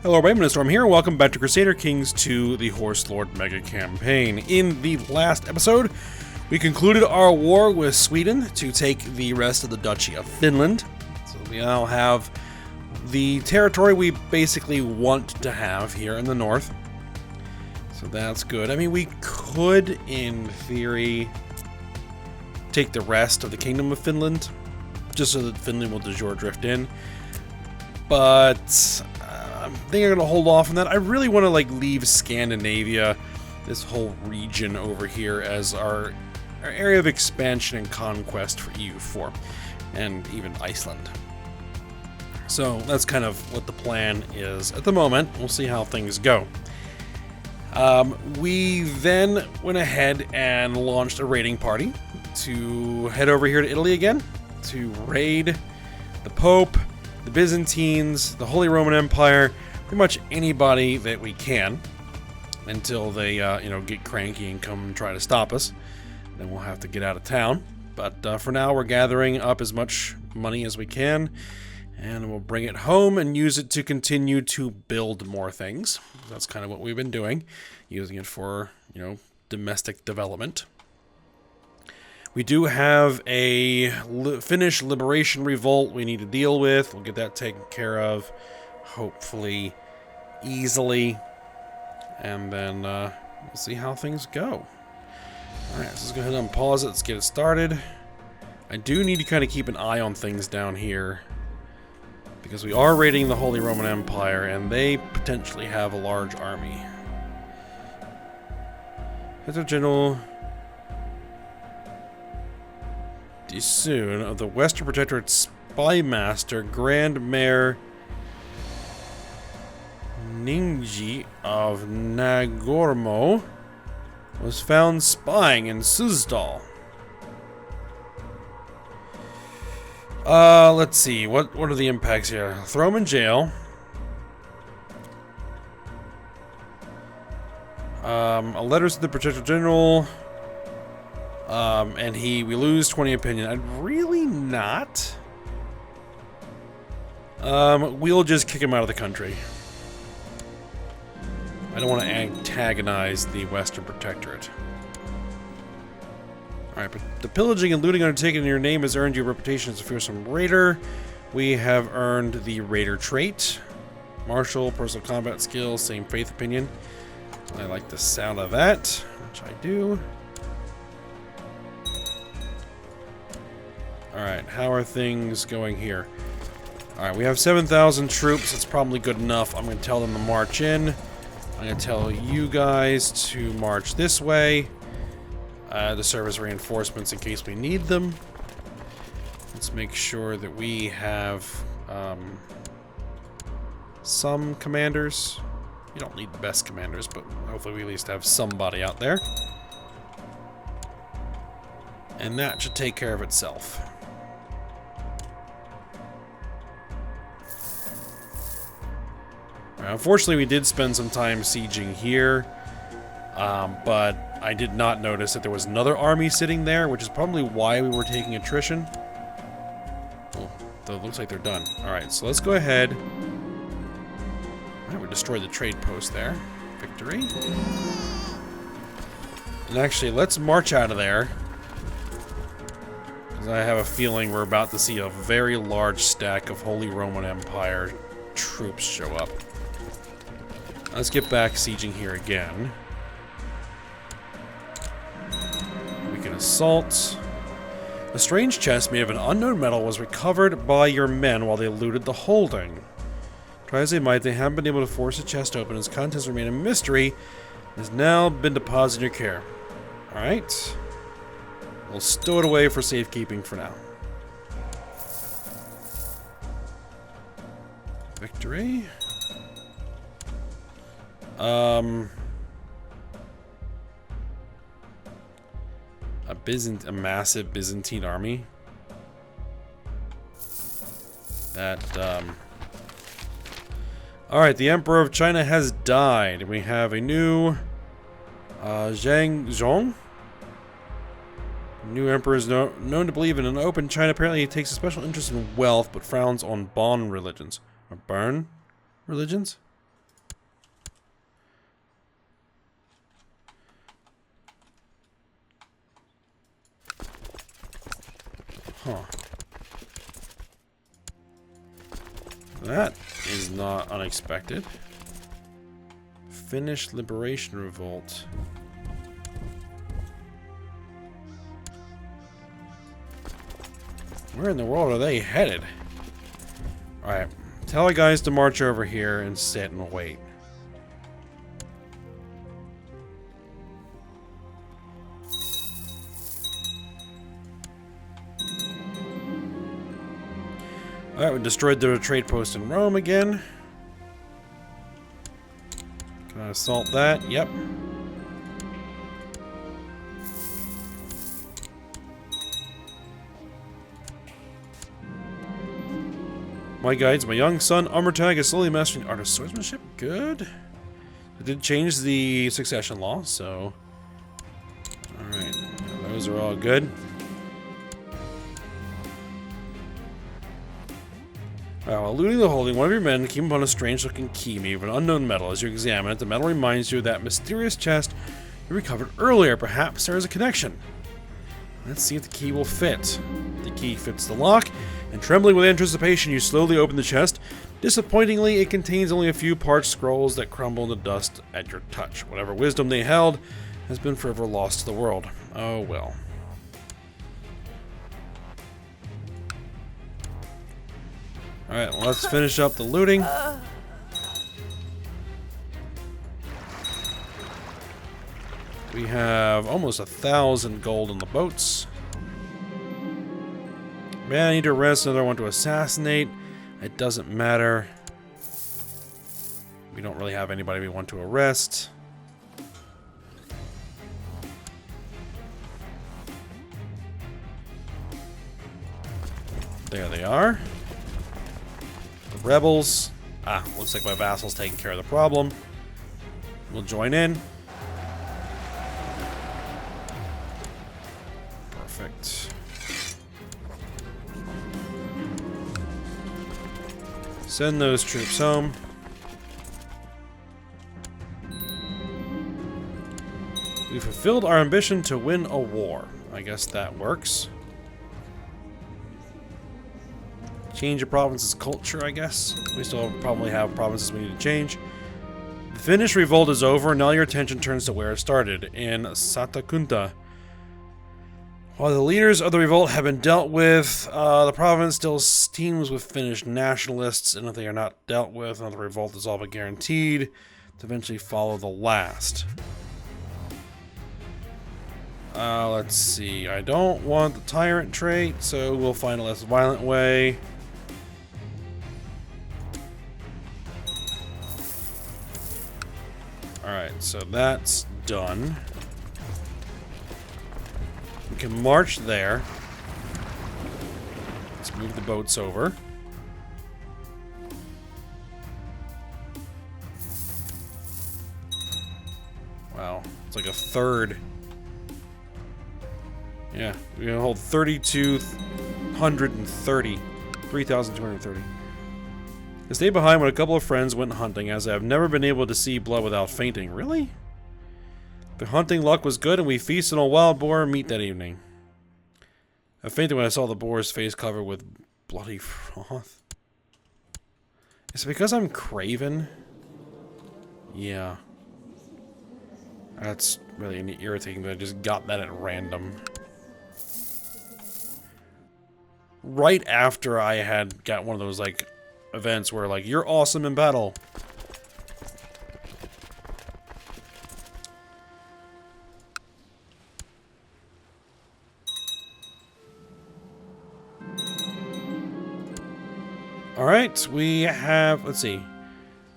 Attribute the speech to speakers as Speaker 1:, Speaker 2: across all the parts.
Speaker 1: Hello everybody, Storm here, and welcome back to Crusader Kings II, the Horse Lord Mega Campaign. In the last episode, we concluded our war with Sweden to take the rest of the Duchy of Finland. So we now have the territory we basically want to have here in the north. So that's good. I mean, we could, in theory, take the rest of the Kingdom of Finland, just so that Finland will de jure drift in. But I think I'm going to hold off on that. I really want to leave Scandinavia, this whole region over here, as our area of expansion and conquest for EU4, and even Iceland. So that's kind of what the plan is at the moment. We'll see how things go. We then went ahead and launched a raiding party to head over here to Italy again, to raid the Pope, the Byzantines, the Holy Roman Empire, pretty much anybody that we can, until they, get cranky and come and try to stop us. Then we'll have to get out of town. But for now, we're gathering up as much money as we can, and we'll bring it home and use it to continue to build more things. That's kind of what we've been doing, using it for, domestic development. We do have a Finnish liberation revolt we need to deal with. We'll get that taken care of, hopefully easily. And then we'll see how things go. Alright, so let's go ahead and pause it. Let's get it started. I do need to kind of keep an eye on things down here, because we are raiding the Holy Roman Empire, and they potentially have a large army. Head General soon of the Western Protectorate Spymaster Grand Mayor Ningji of Nagormo was found spying in Suzdal. Let's see, what are the impacts here? Throw him in jail. A letter to the Protector General. And we lose 20 opinion. I'd really not. We'll just kick him out of the country. I don't want to antagonize the Western Protectorate. Alright, but the pillaging and looting undertaken in your name has earned you a reputation as a fearsome raider. We have earned the raider trait. Martial, personal combat skills, same faith opinion. I like the sound of that, which I do. Alright, how are things going here? Alright, we have 7,000 troops. That's probably good enough. I'm going to tell them to march in. I'm going to tell you guys to march this way. To serve as reinforcements in case we need them. Let's make sure that we have some commanders. You don't need the best commanders, but hopefully we at least have somebody out there. And that should take care of itself. Unfortunately, we did spend some time sieging here, but I did not notice that there was another army sitting there, which is probably why we were taking attrition. Oh, it looks like they're done. Alright, so let's go ahead. Alright, we destroyed the trade post there. Victory. And actually, let's march out of there, because I have a feeling we're about to see a very large stack of Holy Roman Empire troops show up. Let's get back sieging here again. We can assault. A strange chest made of an unknown metal was recovered by your men while they looted the holding. Try as they might, they haven't been able to force the chest open. Its contents remain a mystery. It has now been deposited in your care. Alright. We'll stow it away for safekeeping for now. Victory. A massive Byzantine army. Alright, the Emperor of China has died. We have a new Zhang Zhong. New emperor is known to believe in an open China. Apparently he takes a special interest in wealth, but frowns on Bon religions. Or Burn religions? Huh. That is not unexpected. Finnish Liberation Revolt. Where in the world are they headed? Alright. Tell the guys to march over here and sit and wait. Alright, we destroyed their trade post in Rome again. Can I assault that? Yep. My guides, my young son, Armortag, is slowly mastering art of swordsmanship. Good. It did change the succession law, so... Alright, those are all good. While looting the holding, one of your men came upon a strange-looking key made of an unknown metal. As you examine it, the metal reminds you of that mysterious chest you recovered earlier. Perhaps there is a connection. Let's see if the key will fit. The key fits the lock, and trembling with anticipation, you slowly open the chest. Disappointingly, it contains only a few parched scrolls that crumble into dust at your touch. Whatever wisdom they held has been forever lost to the world. Oh well. Alright, well, let's finish up the looting. We have almost 1,000 gold on the boats. Man, I need to arrest another one to assassinate. It doesn't matter. We don't really have anybody we want to arrest. There they are. The rebels. Ah, looks like my vassal's taking care of the problem. We'll join in. Perfect. Send those troops home. We fulfilled our ambition to win a war. I guess that works. Change a province's culture, I guess. We still probably have provinces we need to change. The Finnish revolt is over, and now your attention turns to where it started, in Satakunta. While the leaders of the revolt have been dealt with, the province still teems with Finnish nationalists, and if they are not dealt with, the revolt is all but guaranteed to eventually follow the last. Let's see. I don't want the tyrant trait, so we'll find a less violent way. Alright, so that's done. We can march there. Let's move the boats over. Wow, it's like a third. Yeah, we're gonna hold 3,230. 3,230. I stayed behind when a couple of friends went hunting, as I have never been able to see blood without fainting. Really? The hunting luck was good, and we feasted on wild boar meat that evening. I fainted when I saw the boar's face covered with bloody froth. Is it because I'm craven? Yeah. That's really irritating that I just got that at random. Right after I had got one of those, like, events where, like, you're awesome in battle. Alright, we have, let's see.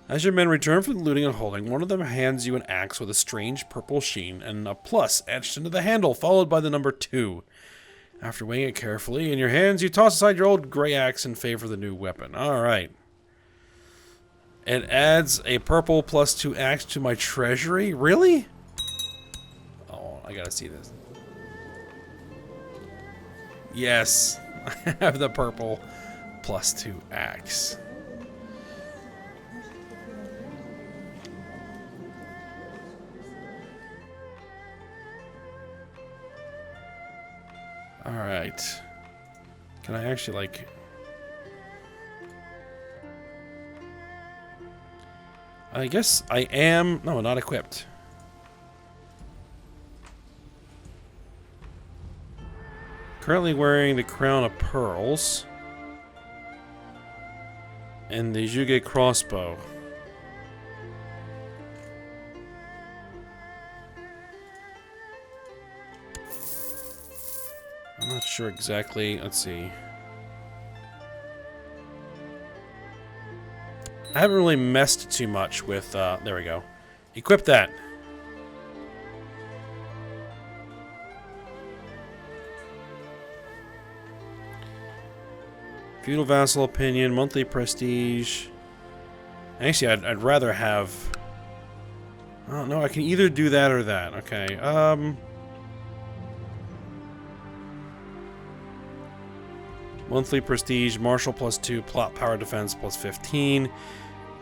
Speaker 1: As your men return from the looting and holding, one of them hands you an axe with a strange purple sheen and a plus etched into the handle, followed by the number 2. After weighing it carefully in your hands, you toss aside your old gray axe in favor of the new weapon. Alright. It adds a purple +2 axe to my treasury? Really? Oh, I gotta see this. Yes, I have the purple +2 axe. Alright. Can I actually, like... I guess I am... No, not equipped. Currently wearing the Crown of Pearls. And the Juge crossbow. I'm not sure exactly. Let's see. I haven't really messed too much with, there we go. Equip that. Feudal vassal opinion, monthly prestige. Actually, I'd rather have... I don't know, I can either do that or that. Okay, monthly prestige, martial +2, plot power defense +15,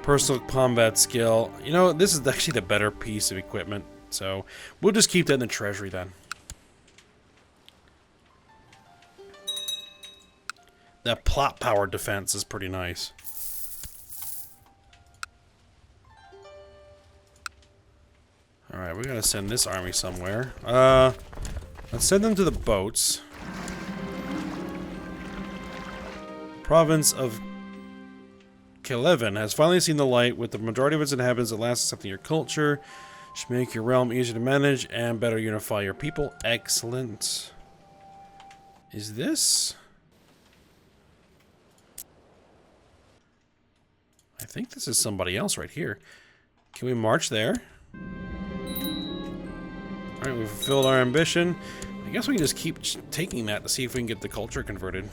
Speaker 1: personal combat skill. You know, this is actually the better piece of equipment, so we'll just keep that in the treasury then. That plot power defense is pretty nice. Alright, we gotta send this army somewhere. Let's send them to the boats. Province of Keleven has finally seen the light, with the majority of its inhabitants at last accepting your culture. Should make your realm easier to manage and better unify your people. Excellent. Is this? I think this is somebody else right here. Can we march there? Alright, we've fulfilled our ambition. I guess we can just keep taking that to see if we can get the culture converted.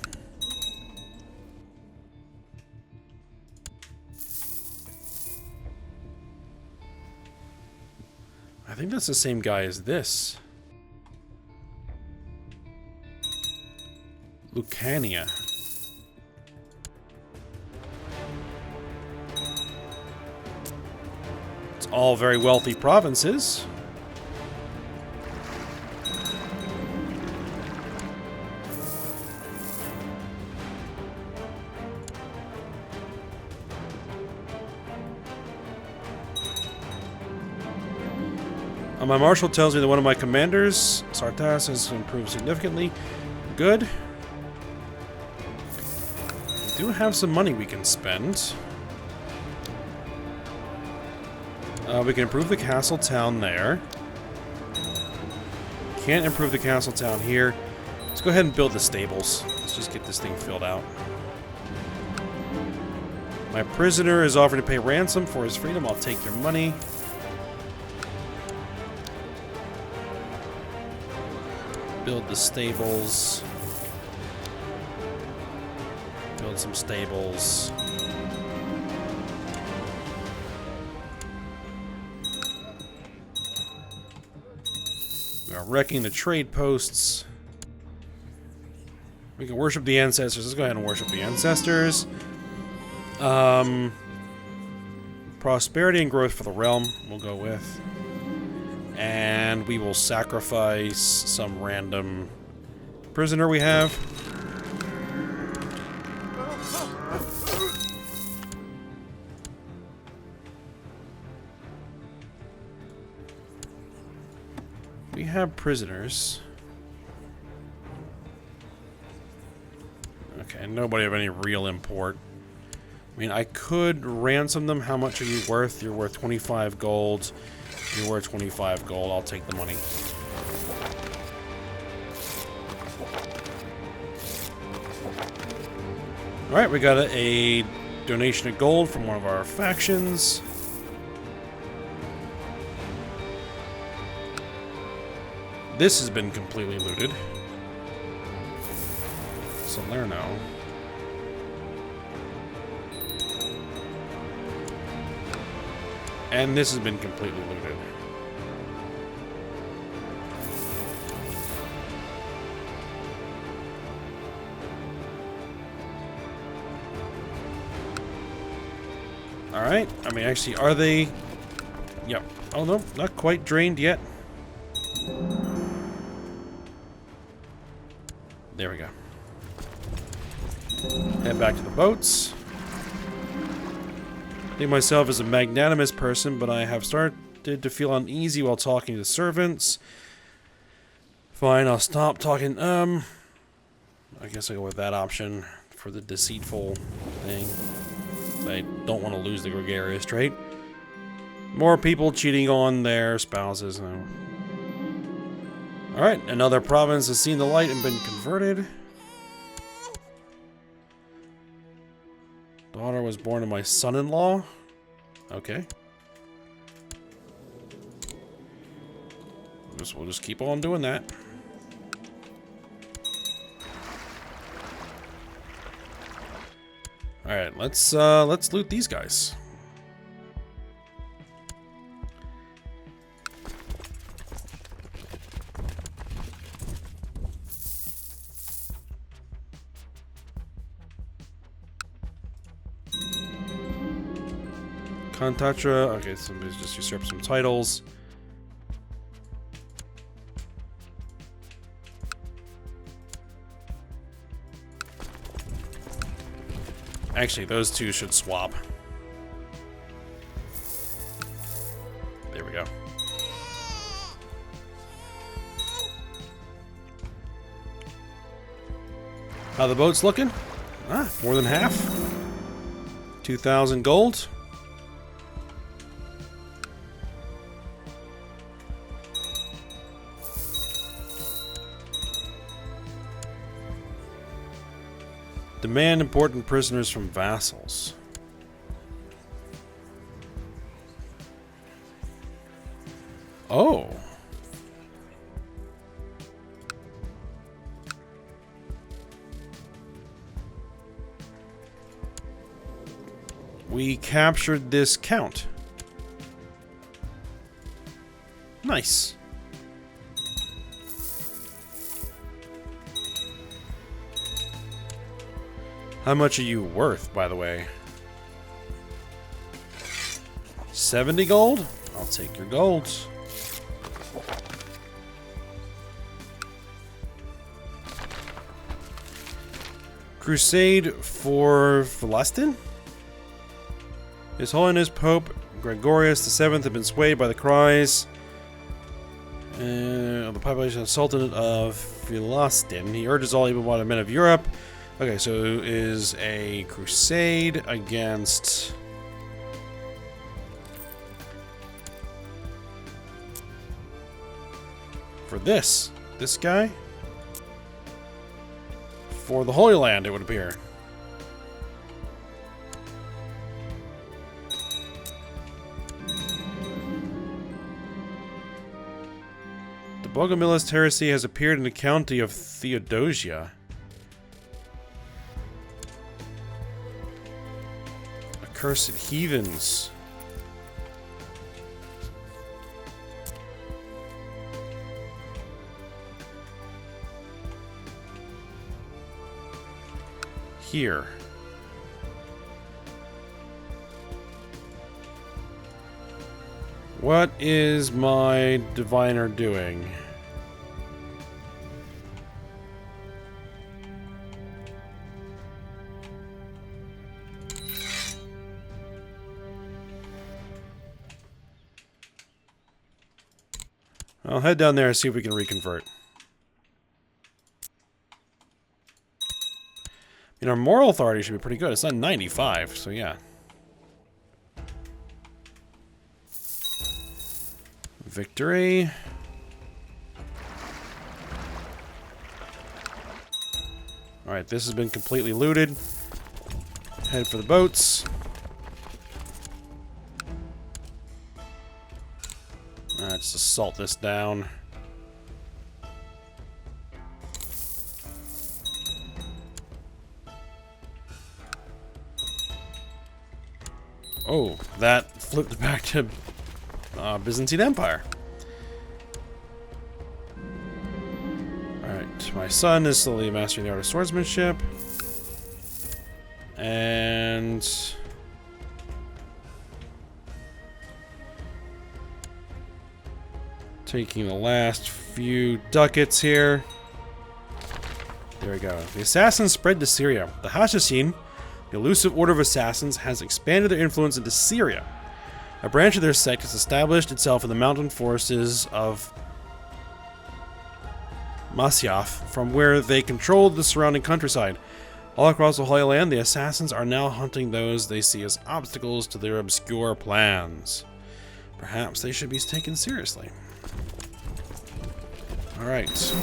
Speaker 1: I think that's the same guy as this. Lucania. It's all very wealthy provinces. My marshal tells me that one of my commanders, Sartas, has improved significantly. Good. We do have some money we can spend. We can improve the castle town there. Can't improve the castle town here. Let's go ahead and build the stables. Let's just get this thing filled out. My prisoner is offering to pay ransom for his freedom. I'll take your money. Build the stables. Build some stables. We are wrecking the trade posts. We can worship the ancestors. Let's go ahead and worship the ancestors. Prosperity and growth for the realm we'll go with. And we will sacrifice some random prisoner we have. We have prisoners. Okay, nobody of any real import. I mean, I could ransom them. How much are you worth? You're worth 25 gold. You're worth 25 gold. I'll take the money. Alright, we got a donation of gold from one of our factions. This has been completely looted. Salerno. And this has been completely looted. Alright, I mean, actually, are they... Yep. Oh, no, not quite drained yet. There we go. Head back to the boats. I think myself as a magnanimous person, but I have started to feel uneasy while talking to servants. Fine, I'll stop talking. I guess I'll go with that option for the deceitful thing. I don't want to lose the gregarious trait. More people cheating on their spouses. Alright, another province has seen the light and been converted. Daughter was born to my son-in-law. Okay. We'll just keep on doing that. Alright, let's loot these guys. Contatra. Okay, somebody's just usurped some titles. Actually, those two should swap. There we go. How the boat's looking? Ah, more than half. 2,000 gold. Demand important prisoners from vassals. Oh. We captured this count. Nice. How much are you worth, by the way? 70 gold? I'll take your gold. Crusade for Philistin? His Holiness Pope Gregorius VII had been swayed by the cries of the population of Sultanate of Philistin. He urges all able-bodied men of Europe. Okay, so is a crusade against for this guy? For the Holy Land, it would appear. The Bogomilist heresy has appeared in the county of Theodosia. Accursed heathens. Here. What is my diviner doing? I'll head down there and see if we can reconvert. I mean, our moral authority should be pretty good. It's not 95, so yeah. Victory. Alright, this has been completely looted. Head for the boats. Let's just salt this down. Oh, that flipped back to Byzantine Empire. Alright, my son is slowly mastering the art of swordsmanship. And taking the last few ducats here. There There we go. The assassins spread to Syria. The Hashashin, the elusive order of assassins, has expanded their influence into Syria. A branch of their sect has established itself in the mountain forests of Masyaf, from where they controlled the surrounding countryside. All across the Holy Land, the assassins are now hunting those they see as obstacles to their obscure plans. Perhaps they should be taken seriously. Alright.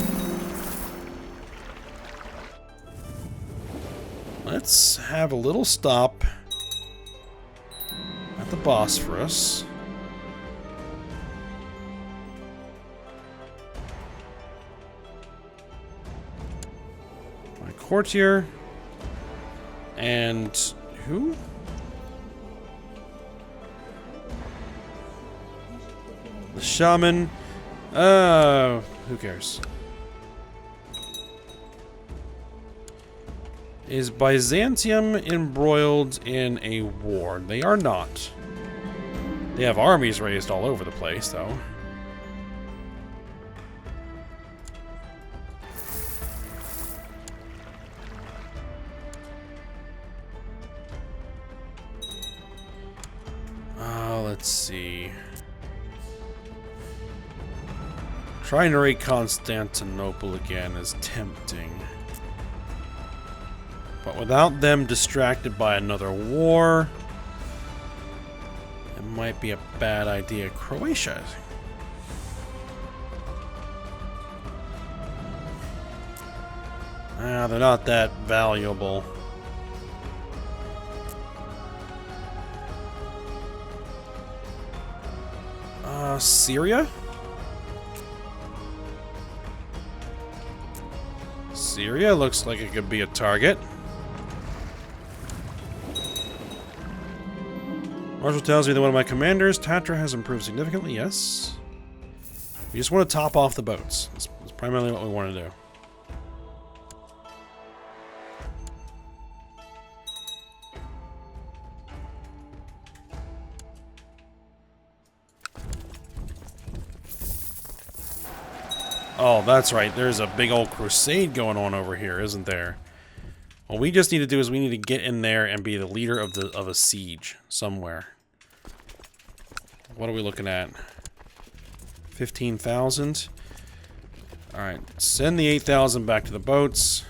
Speaker 1: Let's have a little stop at the Bosphorus. My courtier. And who? The shaman. Who cares? Is Byzantium embroiled in a war? They are not. They have armies raised all over the place, though. Let's see. Trying to raid Constantinople again is tempting. But without them distracted by another war, it might be a bad idea. Croatia. They're not that valuable. Syria? Syria looks like it could be a target. Marshal tells me that one of my commanders, Tatra, has improved significantly. Yes. We just want to top off the boats. That's primarily what we want to do. Oh, that's right. There's a big old crusade going on over here, isn't there? What we just need to do is we need to get in there and be the leader of a siege somewhere. What are we looking at? 15,000. All right, send the 8,000 back to the boats.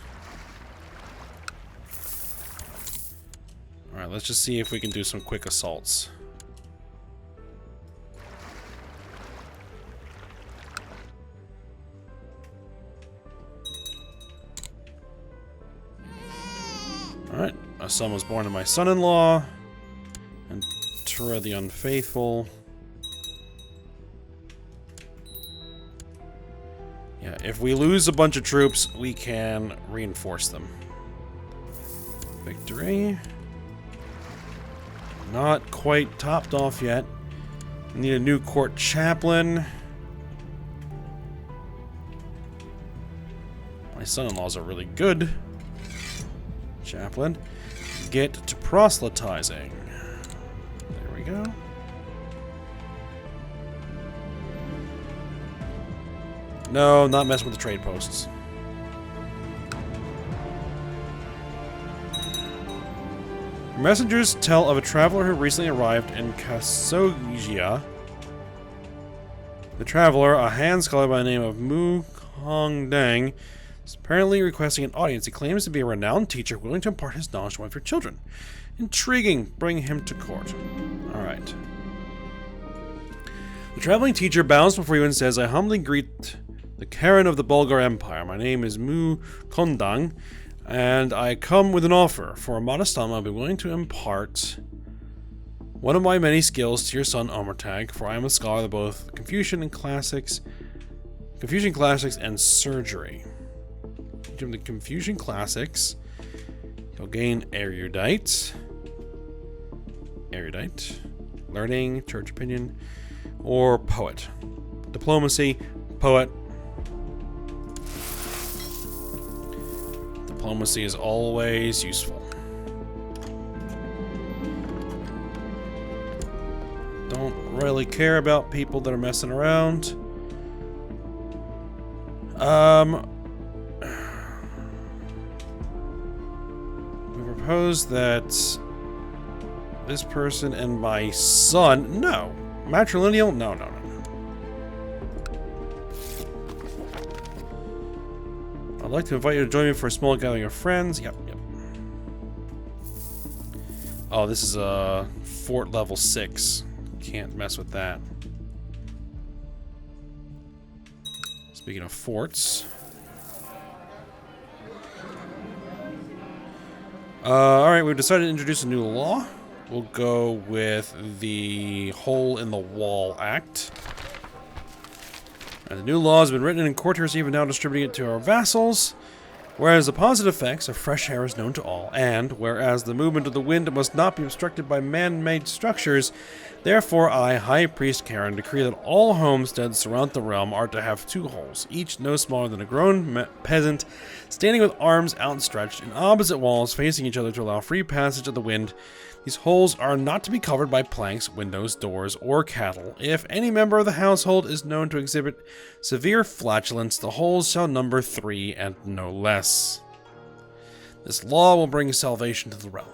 Speaker 1: All right, let's just see if we can do some quick assaults. Alright, a son was born to my son-in-law, and Tura the Unfaithful. Yeah, if we lose a bunch of troops, we can reinforce them. Victory. Not quite topped off yet. Need a new court chaplain. My son-in-laws are really good. Chaplain. Get to proselytizing. There we go. No, not messing with the trade posts. Messengers tell of a traveler who recently arrived in Kasogia. The traveler, a Han scholar by the name of Mu Hongdang, is apparently requesting an audience. He claims to be a renowned teacher willing to impart his knowledge to one of your children. Intriguing. Bring him to court. Alright. The traveling teacher bows before you and says, I humbly greet the Karen of the Bulgar Empire. My name is Mu Kondang, and I come with an offer. For a modest sum, I'll be willing to impart one of my many skills to your son Omertag, for I am a scholar of both Confucian classics and surgery. Teach him the Confucian classics. He'll gain erudite, learning, church opinion, or poet. Diplomacy, poet. Diplomacy is always useful. Don't really care about people that are messing around. suppose that this person and my son... No. Matrilineal? No, no, no, no. I'd like to invite you to join me for a small gathering of friends. Yep, yep. Oh, this is a fort level 6. Can't mess with that. Speaking of forts... Alright, we've decided to introduce a new law. We'll go with the Hole in the Wall Act. And the new law has been written in courtiers, even now distributing it to our vassals. Whereas the positive effects of fresh air is known to all, and whereas the movement of the wind must not be obstructed by man-made structures, therefore I, High Priest Karen, decree that all homesteads throughout the realm are to have 2 holes, each no smaller than a grown peasant, standing with arms outstretched in opposite walls facing each other to allow free passage of the wind. These holes are not to be covered by planks, windows, doors, or cattle. If any member of the household is known to exhibit severe flatulence, the holes shall number 3 and no less. This law will bring salvation to the realm.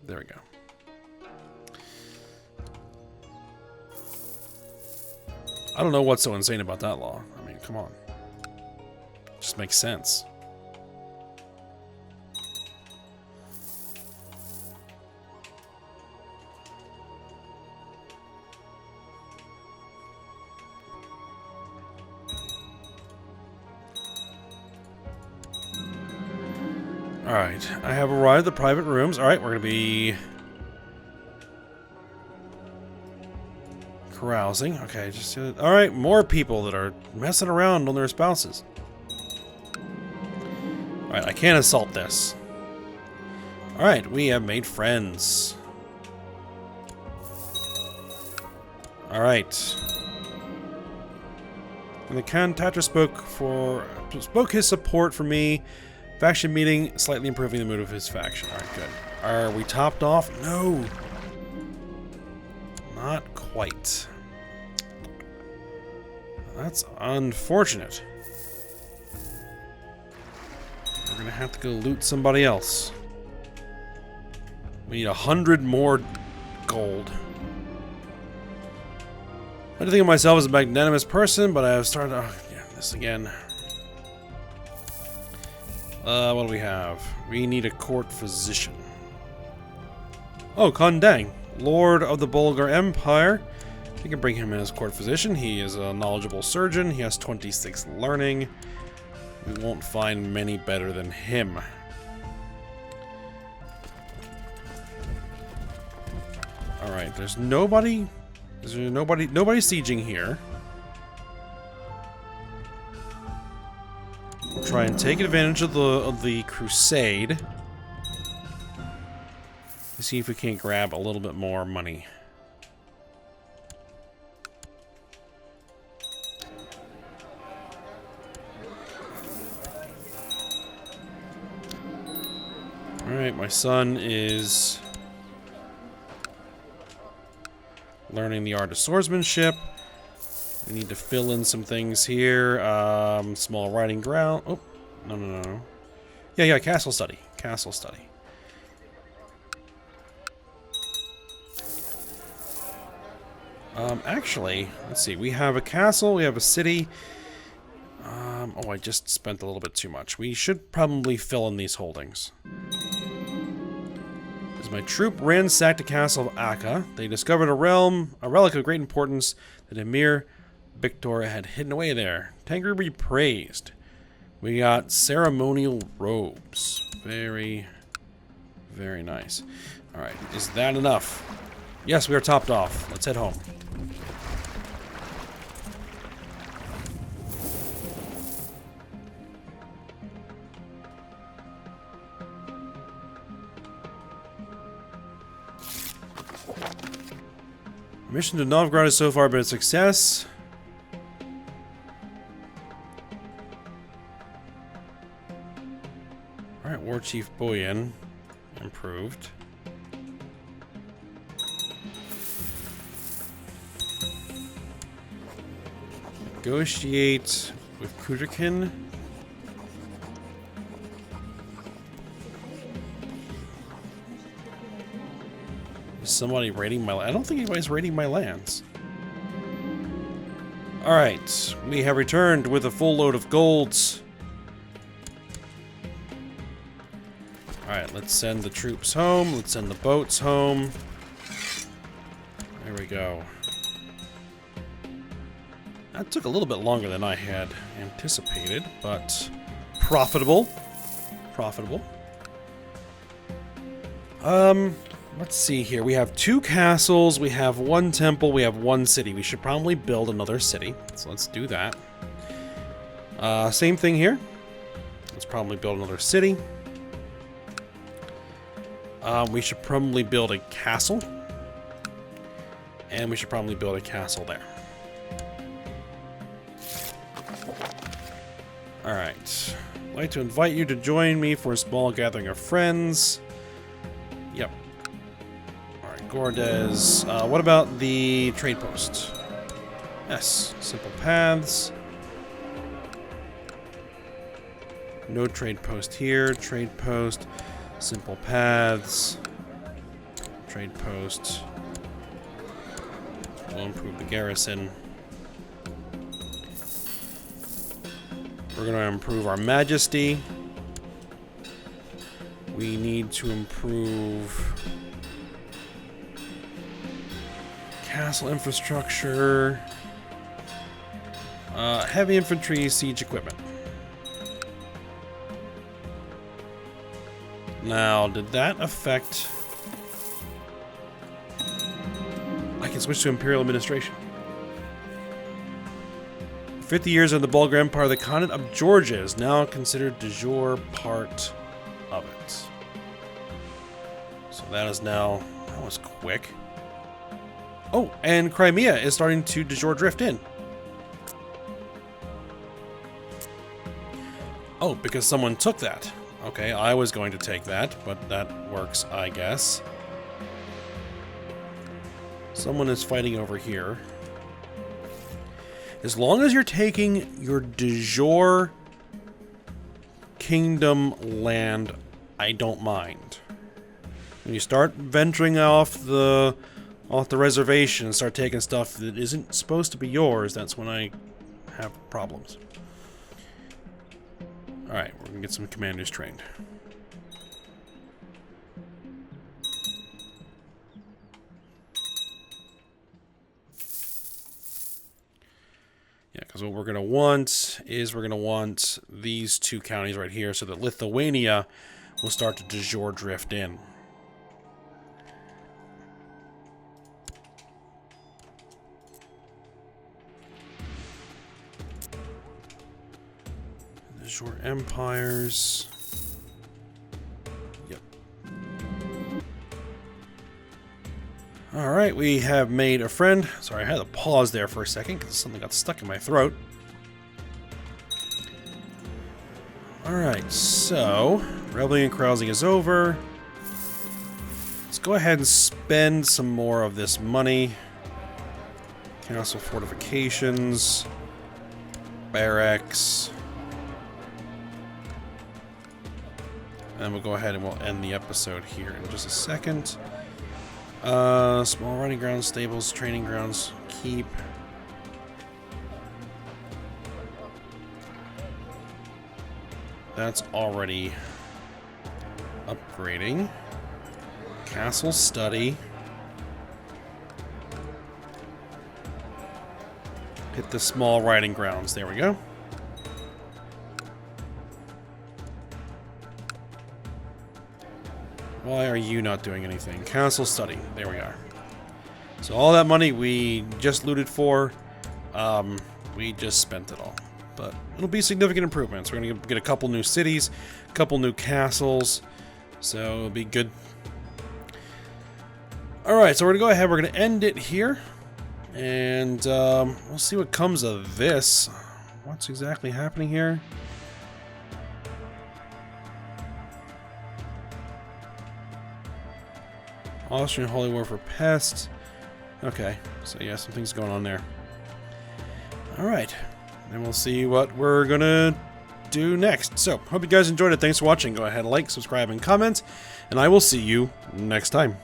Speaker 1: There we go. I don't know what's so insane about that law. I mean, come on. It just makes sense. Alright, I have arrived at the private rooms. Alright, we're gonna be carousing. Okay, just alright, more people that are messing around on their spouses. Alright, I can't assault this. Alright, we have made friends. Alright. And the cantator spoke his support for me. Faction meeting, slightly improving the mood of his faction. Alright, good. Are we topped off? No. Not quite. That's unfortunate. We're gonna have to go loot somebody else. We need 100 more gold. I don't think of myself as a magnanimous person, but I have started... Oh, yeah, this again. What do we have? We need a court physician. Oh, Kondang, Lord of the Bulgar Empire. We can bring him in as court physician. He is a knowledgeable surgeon. He has 26 learning. We won't find many better than him. Alright, there's nobody... Is there nobody sieging here? We'll try and take advantage of the crusade. See if we can't grab a little bit more money. Alright, my son is learning the art of swordsmanship. We need to fill in some things here. Small riding ground. Oh, no. Yeah, castle study. Castle study. Actually, let's see. We have a castle. We have a city. Oh, I just spent a little bit too much. We should probably fill in these holdings. As my troop ransacked the castle of Akka, they discovered a relic of great importance that Emir Victor had hidden away there. Tengri be praised. We got ceremonial robes. Very, very nice. Alright, is that enough? Yes, we are topped off. Let's head home. Mission to Novgorod has so far been a success. Alright, War Chief Boyan improved. Negotiate with Kudrikin. Is somebody raiding my land? I don't think anybody's raiding my lands. Alright, we have returned with a full load of golds. Alright, let's send the troops home. Let's send the boats home. There we go. That took a little bit longer than I had anticipated, but profitable. Profitable. Let's see here. We have 2 castles, we have 1 temple, we have 1 city. We should probably build another city. So let's do that. Same thing here. Let's probably build another city. We should probably build a castle. And we should probably build a castle there. Alright. I'd like to invite you to join me for a small gathering of friends. Yep. Alright, Gordes. What about the trade post? Yes, simple paths. No trade post here. Trade post. Simple paths. Trade post. We'll improve the garrison. We're going to improve our majesty. We need to improve castle infrastructure. Heavy infantry, siege equipment. Now, did that affect... I can switch to Imperial Administration. 50 years of the Bulgar Empire, the continent of Georgia is now considered de jure part of it. So that is now... That was quick. Oh, and Crimea is starting to de jure drift in. Oh, because someone took that. Okay, I was going to take that, but that works, I guess. Someone is fighting over here. As long as you're taking your de jure kingdom land, I don't mind. When you start venturing off the reservation and start taking stuff that isn't supposed to be yours, that's when I have problems. Alright, we're gonna get some commanders trained. Yeah, because what we're going to want is we're going to want these 2 counties right here so that Lithuania will start to de jure drift in. De jure empires. Yep. Alright, we have made a friend. Sorry, I had to pause there for a second because something got stuck in my throat. Alright, so rebellion carousing is over. Let's go ahead and spend some more of this money. Castle fortifications. Barracks. And we'll go ahead and we'll end the episode here in just a second. Small riding grounds, stables, training grounds, keep. That's already upgrading. Castle study. Hit the small riding grounds. There we go. Why are you not doing anything? Castle study. There we are. So all that money we just looted for, we just spent it all. But it'll be significant improvements. We're going to get a couple new cities, a couple new castles. So it'll be good. Alright, so we're going to go ahead. We're going to end it here. And we'll see what comes of this. What's exactly happening here? Austrian Holy War for Pest. Okay, so yeah, some things going on there. Alright, and we'll see what we're gonna do next. So, hope you guys enjoyed it. Thanks for watching. Go ahead and like, subscribe, and comment, and I will see you next time.